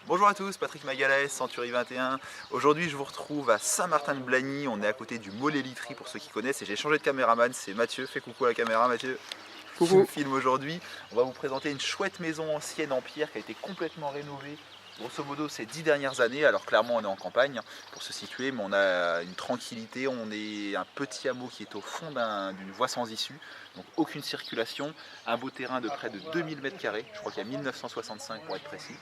Bonjour à tous, Patrick Magalhaes, Century 21. Aujourd'hui je vous retrouve à Saint-Martin-de-Blagny, on est à côté du Mollet-Literie pour ceux qui connaissent et j'ai changé de caméraman, c'est Mathieu, fais coucou à la caméra Mathieu, qui me Coucou. filme aujourd'hui. On va vous présenter une chouette maison ancienne en pierre qui a été complètement rénovée. Grosso modo ces 10 dernières années, alors clairement on est en campagne pour se situer, mais on a une tranquillité, on est un petit hameau qui est au fond d'une voie sans issue, donc aucune circulation, un beau terrain de près de 2000 m², je crois qu'il y a 1965 pour être précis.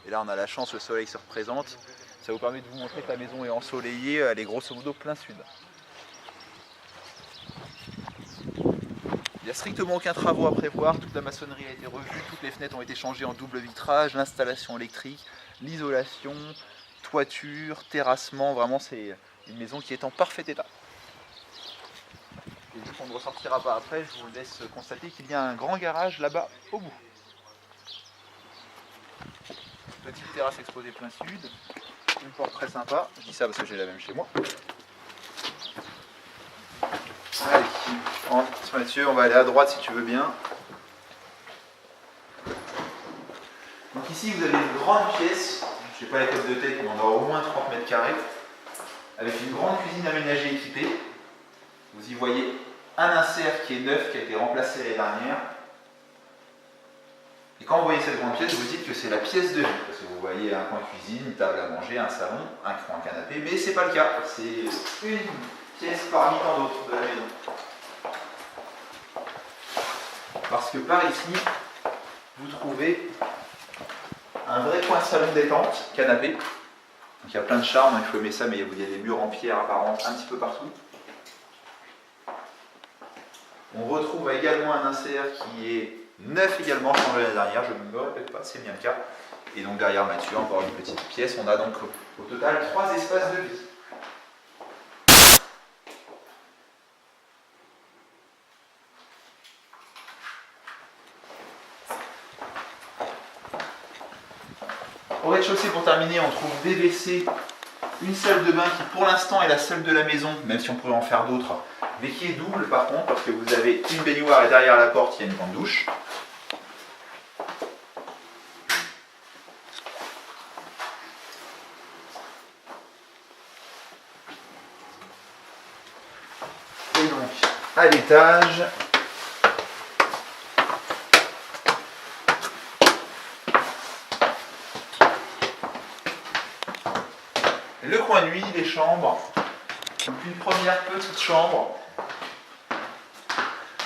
Et là on a la chance, le soleil se représente, ça vous permet de vous montrer que la maison est ensoleillée, elle est grosso modo plein sud. Il n'y a strictement aucun travaux à prévoir, toute la maçonnerie a été revue, toutes les fenêtres ont été changées en double vitrage, l'installation électrique, l'isolation, toiture, terrassement, vraiment c'est une maison qui est en parfait état. Et vu qu'on ne ressortira pas après, je vous laisse constater qu'il y a un grand garage là-bas au bout. Petite terrasse exposée plein sud, une porte très sympa, je dis ça parce que j'ai la même chez moi. Allez, Mathieu, on va aller à droite si tu veux bien. Donc ici vous avez une grande pièce, je n'ai pas la cote de tête mais on aura au moins 30 m², avec une grande cuisine aménagée équipée. Vous y voyez un insert qui est neuf, qui a été remplacé l'année dernière. Et quand vous voyez cette grande pièce, vous dites que c'est la pièce de vie, parce que vous voyez un coin cuisine, une table à manger, un salon, un canapé, mais c'est pas le cas, c'est une pièce parmi tant d'autres de la maison. Parce que par ici, vous trouvez un vrai coin salon détente, canapé. Donc il y a plein de charme, il faut aimer ça, mais il y a des murs en pierre apparentes un petit peu partout. On retrouve également un insert qui est neuf également, changé l'année dernière, je ne me répète pas, c'est bien le cas. Et donc derrière Mathieu, encore une petite pièce, on a donc au total 3 espaces de vie. Au rez-de-chaussée, pour terminer, on trouve des WC, une salle de bain qui pour l'instant est la seule de la maison, même si on pourrait en faire d'autres, mais qui est double par contre, parce que vous avez une baignoire et derrière la porte il y a une grande douche. Et donc, à l'étage, le coin nuit, les chambres, donc une première petite chambre,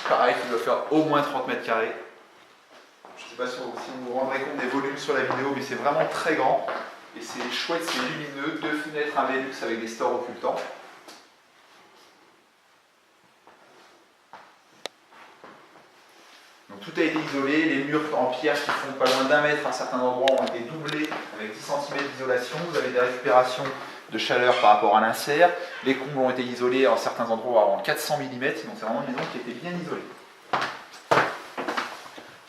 pareil qui doit faire au moins 30 m². Je ne sais pas si vous vous rendrez compte des volumes sur la vidéo, mais c'est vraiment très grand, et c'est chouette, c'est lumineux, 2 fenêtres, un Velux avec des stores occultants. Donc tout a été isolé, les murs en pierre qui font pas loin d'1 mètre à certains endroits ont été doublés avec 10 cm d'isolation. Vous avez des récupérations de chaleur par rapport à l'insert. Les combles ont été isolés en certains endroits en 400 mm, donc c'est vraiment une maison qui était bien isolée.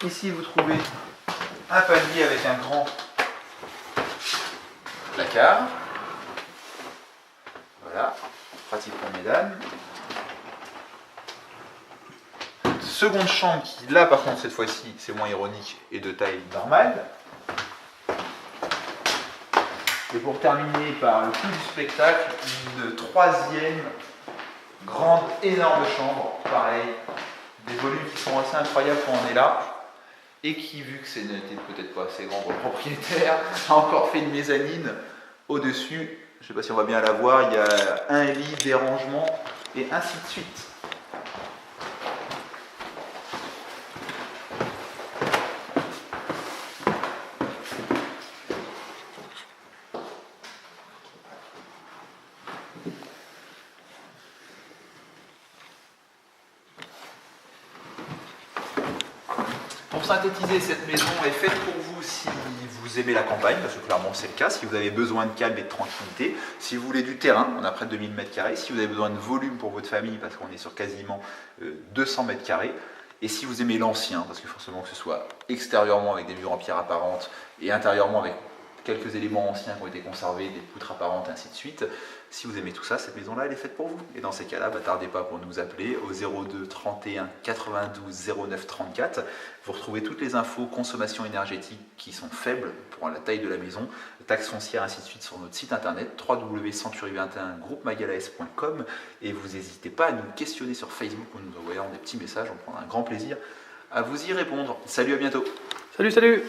Ici vous trouvez un palier avec un grand placard. Voilà, pratique pour mesdames. Seconde chambre qui, là par contre cette fois-ci c'est moins ironique, et de taille normale. Et pour terminer par le coup du spectacle, une troisième grande énorme chambre, pareil, des volumes qui sont assez incroyables quand on est là, et qui, vu que c'est n'était peut-être pas assez grand pour le propriétaire, a encore fait une mezzanine au-dessus. Je ne sais pas si on va bien la voir, il y a un lit, des rangements, et ainsi de suite. Pour synthétiser, cette maison est faite pour vous si vous aimez la campagne, parce que clairement c'est le cas, si vous avez besoin de calme et de tranquillité, si vous voulez du terrain, on a près de 2000 m², si vous avez besoin de volume pour votre famille, parce qu'on est sur quasiment 200 m², et si vous aimez l'ancien, parce que forcément que ce soit extérieurement avec des murs en pierre apparente, et intérieurement avec quelques éléments anciens qui ont été conservés, des poutres apparentes, ainsi de suite. Si vous aimez tout ça, cette maison-là, elle est faite pour vous. Et dans ces cas-là, tardez pas pour nous appeler au 02 31 92 09 34. Vous retrouvez toutes les infos consommation énergétique qui sont faibles pour la taille de la maison, taxes foncières, ainsi de suite sur notre site internet www.century21groupemagalaes.com. Et vous n'hésitez pas à nous questionner sur Facebook ou nous envoyer des petits messages. On prendra un grand plaisir à vous y répondre. Salut, à bientôt. Salut, salut!